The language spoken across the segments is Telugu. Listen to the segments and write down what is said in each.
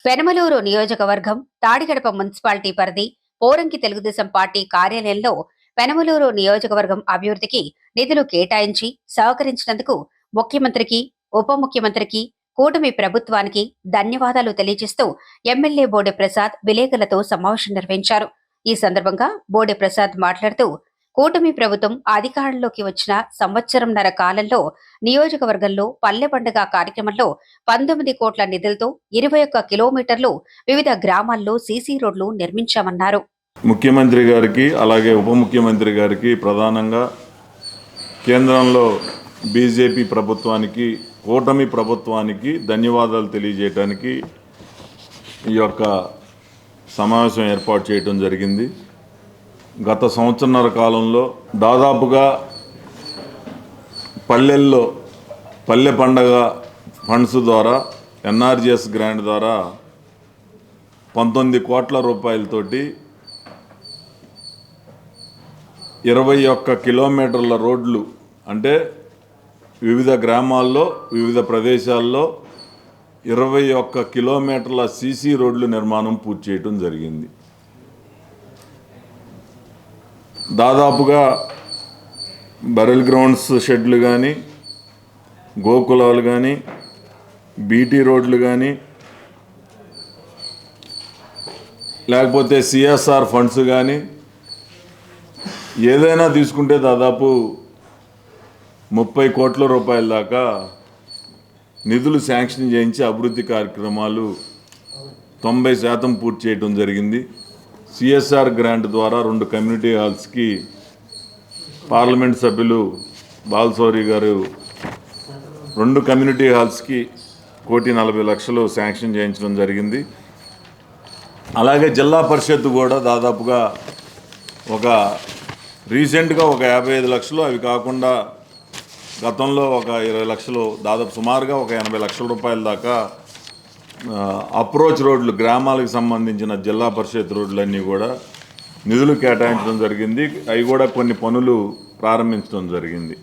పెనమలూరు నియోజకవర్గం తాడిగడప మున్సిపాలిటీ పరిధి పోరంకి తెలుగుదేశం పార్టీ కార్యాలయంలో పెనమలూరు నియోజకవర్గం అభివృద్ధికి నిధులు కేటాయించి సహకరించినందుకు ముఖ్యమంత్రికి, ఉప ముఖ్యమంత్రికి, కూటమి ప్రభుత్వానికి ధన్యవాదాలు తెలియజేస్తూ ఎమ్మెల్యే బోడె ప్రసాద్ విలేకరులతో సమావేశం నిర్వహించారు. ఈ సందర్భంగా బోడె ప్రసాద్ మాట్లాడుతూ కూటమి ప్రభుత్వం అధికారంలోకి వచ్చిన సంవత్సరంన్నర కాలంలో నియోజకవర్గంలో పల్లె పండుగ కార్యక్రమంలో 19 కోట్ల నిధులతో 21 కిలోమీటర్లు వివిధ గ్రామాల్లో సీసీ రోడ్లు నిర్మించామన్నారు. ముఖ్యమంత్రి గారికి అలాగే ఉప ముఖ్యమంత్రి గారికి ప్రధానంగా కేంద్రంలో బీజేపీ ప్రభుత్వానికి, కూటమి ప్రభుత్వానికి ధన్యవాదాలు తెలియజేయడానికి ఈ యొక్క సమావేశం ఏర్పాటు చేయడం జరిగింది. గత సంవత్సరన్నర కాలంలో దాదాపుగా పల్లెల్లో పల్లె పండగ ఫండ్స్ ద్వారా, ఎన్ఆర్జీఎస్ గ్రాంట్ ద్వారా 19 కోట్ల రూపాయలతోటి 21 కిలోమీటర్ల రోడ్లు, అంటే వివిధ గ్రామాల్లో వివిధ ప్రదేశాల్లో 21 కిలోమీటర్ల సీసీ రోడ్లు నిర్మాణం పూర్తి చేయడం జరిగింది. దాదాపుగా బరెల్ గ్రౌండ్స్ షెడ్లు కానీ, గోకులాలు కానీ, బీటీ రోడ్లు కానీ, లేకపోతే సిఎస్ఆర్ ఫండ్స్ కానీ ఏదైనా తీసుకుంటే దాదాపు 30 కోట్ల రూపాయల దాకా నిధులు శాంక్షన్ చేయించి అభివృద్ధి కార్యక్రమాలు 90% పూర్తి చేయడం జరిగింది. సిఎస్ఆర్ గ్రాంట్ ద్వారా 2 కమ్యూనిటీ హాల్స్కి పార్లమెంట్ సభ్యులు బాలశౌరి గారు 2 కమ్యూనిటీ హాల్స్కి 1,40,00,000 శాంక్షన్ చేయించడం జరిగింది. అలాగే జిల్లా పరిషత్ కూడా దాదాపుగా రీసెంట్గా 55 లక్షలు, అవి కాకుండా గతంలో 20 లక్షలు, దాదాపు సుమారుగా 80 లక్షల రూపాయల దాకా అప్రోచ్ రోడ్లు, గ్రామాలకు సంబంధించిన జిల్లా పరిషత్ రోడ్లన్నీ కూడా నిధులు కేటాయించడం జరిగింది. అవి కూడా కొన్ని పనులు ప్రారంభించడం జరిగింది.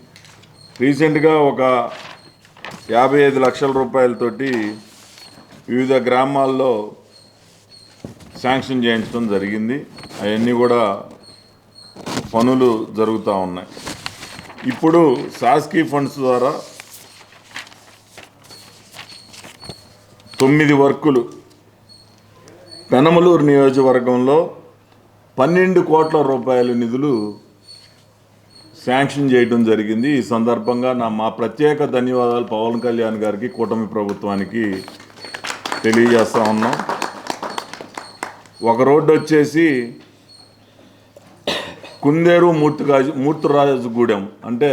రీసెంట్గా 55 లక్షల రూపాయలతోటి వివిధ గ్రామాల్లో శాంక్షన్ చేయించడం జరిగింది. అవన్నీ కూడా పనులు జరుగుతూ ఉన్నాయి. ఇప్పుడు శాసకీయ ఫండ్స్ ద్వారా 9 వర్కులు పెనమలూరు నియోజకవర్గంలో 12 కోట్ల రూపాయల నిధులు శాంక్షన్ చేయడం జరిగింది. ఈ సందర్భంగా మా ప్రత్యేక ధన్యవాదాలు పవన్ కళ్యాణ్ గారికి, కూటమి ప్రభుత్వానికి తెలియజేస్తూ ఉన్నాం. ఒక రోడ్డు వచ్చేసి కుందేరు మూర్తిరాజుగూడెం, అంటే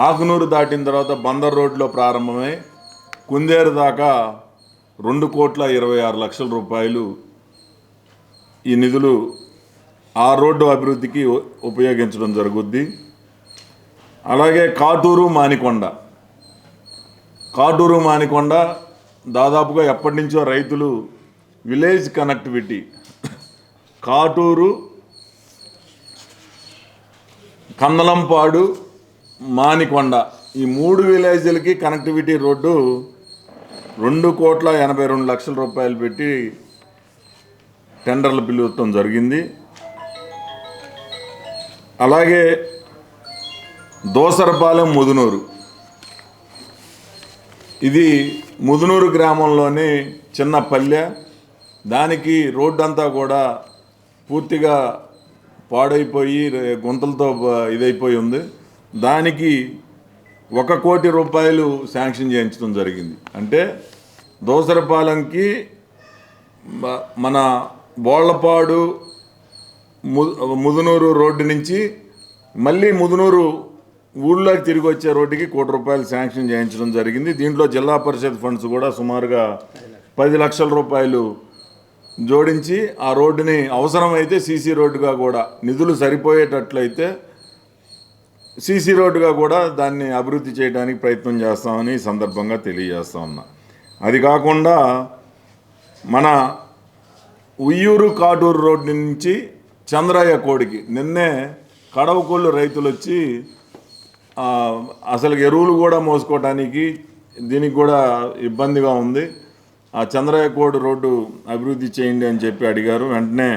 ఆకునూరు దాటిన తర్వాత బందర్ రోడ్లో ప్రారంభమై కుందేరు దాకా 2,26,00,000 రూపాయలు ఈ నిధులు ఆ రోడ్డు అభివృద్ధికి ఉపయోగించడం జరుగుద్ది. అలాగే కాటూరు మానికొండ దాదాపుగా ఎప్పటి నుంచో రైతులు విలేజ్ కనెక్టివిటీ, కాటూరు, కందలంపాడు, మానికొండ, ఈ 3 విలేజ్లకి కనెక్టివిటీ రోడ్డు 2,82,00,000 రూపాయలు పెట్టి టెండర్లు పిలువటం జరిగింది. అలాగే దోసరపాలెం ముదునూరు, ఇది ముదునూరు గ్రామంలోని చిన్న పల్లె. దానికి రోడ్డు అంతా కూడా పూర్తిగా పాడైపోయి గుంతలతో ఇదైపోయి ఉంది. దానికి 1 కోటి రూపాయలు శాంక్షన్ చేయించడం జరిగింది. అంటే దోసరపాలెంకి మన బోళ్లపాడు ముదునూరు రోడ్డు నుంచి మళ్ళీ ముదునూరు ఊళ్ళోకి తిరిగి వచ్చే రోడ్డుకి 1 కోటి రూపాయలు శాంక్షన్ చేయించడం జరిగింది. దీంట్లో జిల్లా పరిషత్ ఫండ్స్ కూడా సుమారుగా 10 లక్షల రూపాయలు జోడించి ఆ రోడ్డుని అవసరమైతే సీసీ రోడ్డుగా కూడా, నిధులు సరిపోయేటట్లయితే సీసీ రోడ్డుగా కూడా దాన్ని అభివృద్ధి చేయడానికి ప్రయత్నం చేస్తామని ఈ సందర్భంగా తెలియజేస్తా ఉన్నా. అది కాకుండా మన ఉయ్యూరు కాటూరు రోడ్డు నుంచి చంద్రయ్య కోడికి నిన్నే కడవకోళ్ళు రైతులు వచ్చి అసలు ఎరువులు కూడా మోసుకోవడానికి దీనికి కూడా ఇబ్బందిగా ఉంది. ఆ చంద్రయ్య కోడ్ రోడ్డు అభివృద్ధి చేయండి అని చెప్పి అడిగారు. వెంటనే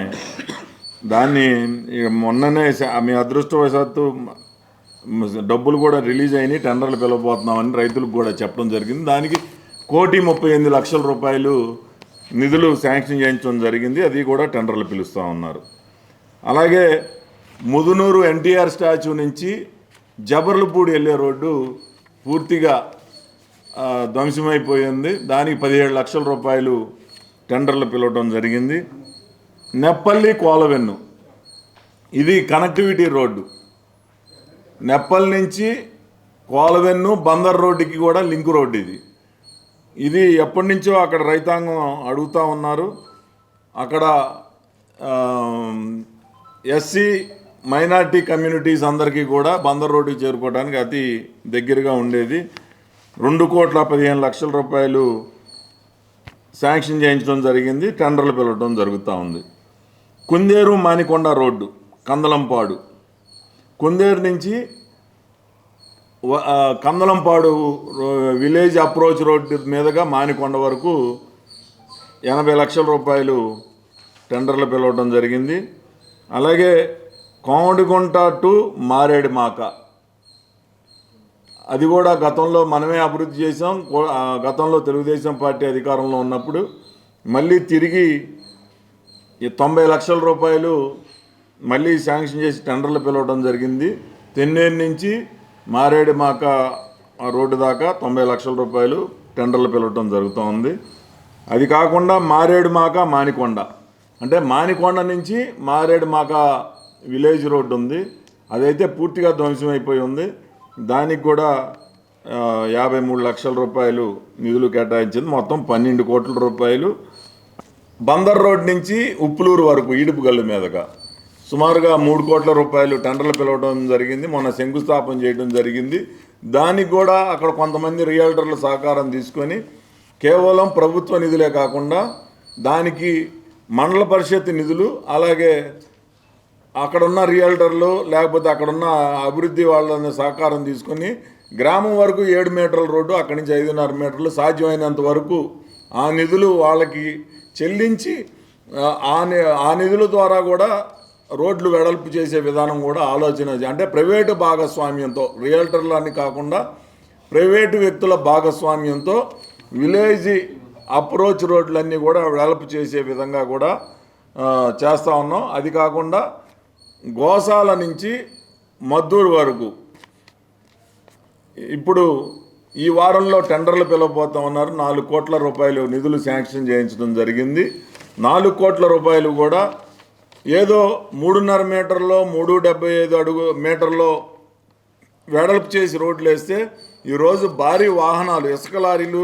దాన్ని మొన్ననే మీ అదృష్టవశాత్తు డబ్బులు కూడా రిలీజ్ అయినాయి, టెండర్లు పిలవబోతున్నామని రైతులకు కూడా చెప్పడం జరిగింది. దానికి 1,38,00,000 రూపాయలు నిధులు శాంక్షన్ చేయించడం జరిగింది. అది కూడా టెండర్లు పిలుస్తూ ఉన్నారు. అలాగే ముదునూరు ఎన్టీఆర్ స్టాచ్యూ నుంచి జబర్లపూడి వెళ్ళే రోడ్డు పూర్తిగా ధ్వంసమైపోయింది. దానికి 17,00,000 రూపాయలు టెండర్లు పిలవడం జరిగింది. నెప్పల్లి కోలవెన్ను, ఇది కనెక్టివిటీ రోడ్డు. నెప్పల్ నుంచి కోలవెన్ను బందర్ రోడ్డుకి కూడా లింక్ రోడ్డు. ఇది ఎప్పటి నుంచో అక్కడ రైతాంగం అడుగుతూ ఉన్నారు. అక్కడ ఎస్సీ మైనార్టీ కమ్యూనిటీస్ అందరికీ కూడా బందర్ రోడ్డుకి చేరుకోవడానికి అతి దగ్గరగా ఉండేది. 2,15,00,000 రూపాయలు శాంక్షన్ చేయించడం జరిగింది. టెండర్లు పిలవడం జరుగుతూ ఉంది. కుందేరు మానికొండ రోడ్డు కందలంపాడు, కుందేరు నుంచి కందలంపాడు విలేజ్ అప్రోచ్ రోడ్డు మీదుగా మానికొండ వరకు 80,00,000 రూపాయలు టెండర్లు పిలవడం జరిగింది. అలాగే కోమడిగుంట టు మారేడుమాక, అది కూడా గతంలో మనమే అభివృద్ధి చేసాం. గతంలో తెలుగుదేశం పార్టీ అధికారంలో ఉన్నప్పుడు మళ్ళీ తిరిగి 90,00,000 రూపాయలు మళ్ళీ శాంక్షన్ చేసి టెండర్లు పిలవడం జరిగింది. తెన్నేరు నుంచి మారేడుమాక రోడ్డు దాకా 90,00,000 రూపాయలు టెండర్లు పిలవడం జరుగుతూ ఉంది. అది కాకుండా మారేడుమాక మానికొండ, అంటే మానికొండ నుంచి మారేడుమాక విలేజ్ రోడ్డు ఉంది, అదైతే పూర్తిగా ధ్వంసం అయిపోయి ఉంది. దానికి కూడా 53,00,000 రూపాయలు నిధులు కేటాయించింది. మొత్తం 12 కోట్ల రూపాయలు. బందర్ రోడ్ నుంచి ఉప్పులూరు వరకు ఈడుపుగల్లు మీదుగా సుమారుగా 3 కోట్ల రూపాయలు టెండర్లు పిలవడం జరిగింది. మొన్న శంకుస్థాపన చేయడం జరిగింది. దానికి కూడా అక్కడ కొంతమంది రియల్టర్ల సహకారం తీసుకొని కేవలం ప్రభుత్వ నిధులే కాకుండా దానికి మండల పరిషత్ నిధులు, అలాగే అక్కడున్న రియల్టర్లు లేకపోతే అక్కడున్న అభివృద్ధి వాళ్ళని సహకారం తీసుకొని గ్రామం వరకు 7 మీటర్ల రోడ్డు, అక్కడి నుంచి 5.5 మీటర్లు సాధ్యమైనంత వరకు ఆ నిధులు వాళ్ళకి చెల్లించి ఆ నిధుల ద్వారా కూడా రోడ్లు వెడల్పు చేసే విధానం కూడా ఆలోచన, అంటే ప్రైవేటు భాగస్వామ్యంతో, రియల్టర్లని కాకుండా ప్రైవేటు వ్యక్తుల భాగస్వామ్యంతో విలేజ్ అప్రోచ్ రోడ్లన్నీ కూడా వెడల్పు చేసే విధంగా కూడా చేస్తూ ఉన్నాం. అది కాకుండా గోశాల నుంచి మద్దూరు వరకు ఇప్పుడు ఈ వారంలో టెండర్లు పిలవబోతా ఉన్నారు. 4 కోట్ల రూపాయలు నిధులు శాంక్షన్ చేయించడం జరిగింది. 4 కోట్ల రూపాయలు కూడా ఏదో 3.5 మీటర్లో 3.75 మీటర్లో వెడల్పు చేసి రోడ్లు వేస్తే ఈరోజు భారీ వాహనాలు, ఇసుక లారీలు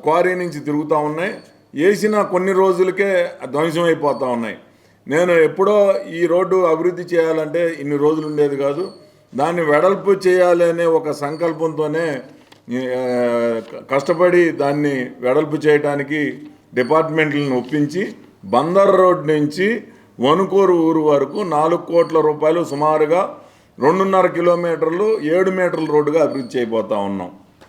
క్వారీ నుంచి తిరుగుతూ ఉన్నాయి. వేసిన కొన్ని రోజులకే ధ్వంసం అయిపోతూ ఉన్నాయి. నేను ఎప్పుడో ఈ రోడ్డు అభివృద్ధి చేయాలంటే ఇన్ని రోజులు ఉండేది కాదు. దాన్ని వెడల్పు చేయాలి అనే ఒక సంకల్పంతోనే కష్టపడి దాన్ని వెడల్పు చేయడానికి డిపార్ట్మెంట్లను ఒప్పించి బందర్ రోడ్ నుంచి వనుకూరు ఊరు వరకు 4 కోట్ల రూపాయలు సుమారుగా 2.5 కిలోమీటర్లు 7 మీటర్ల రోడ్డుగా అభివృద్ధి చేయబోతా ఉన్నాం.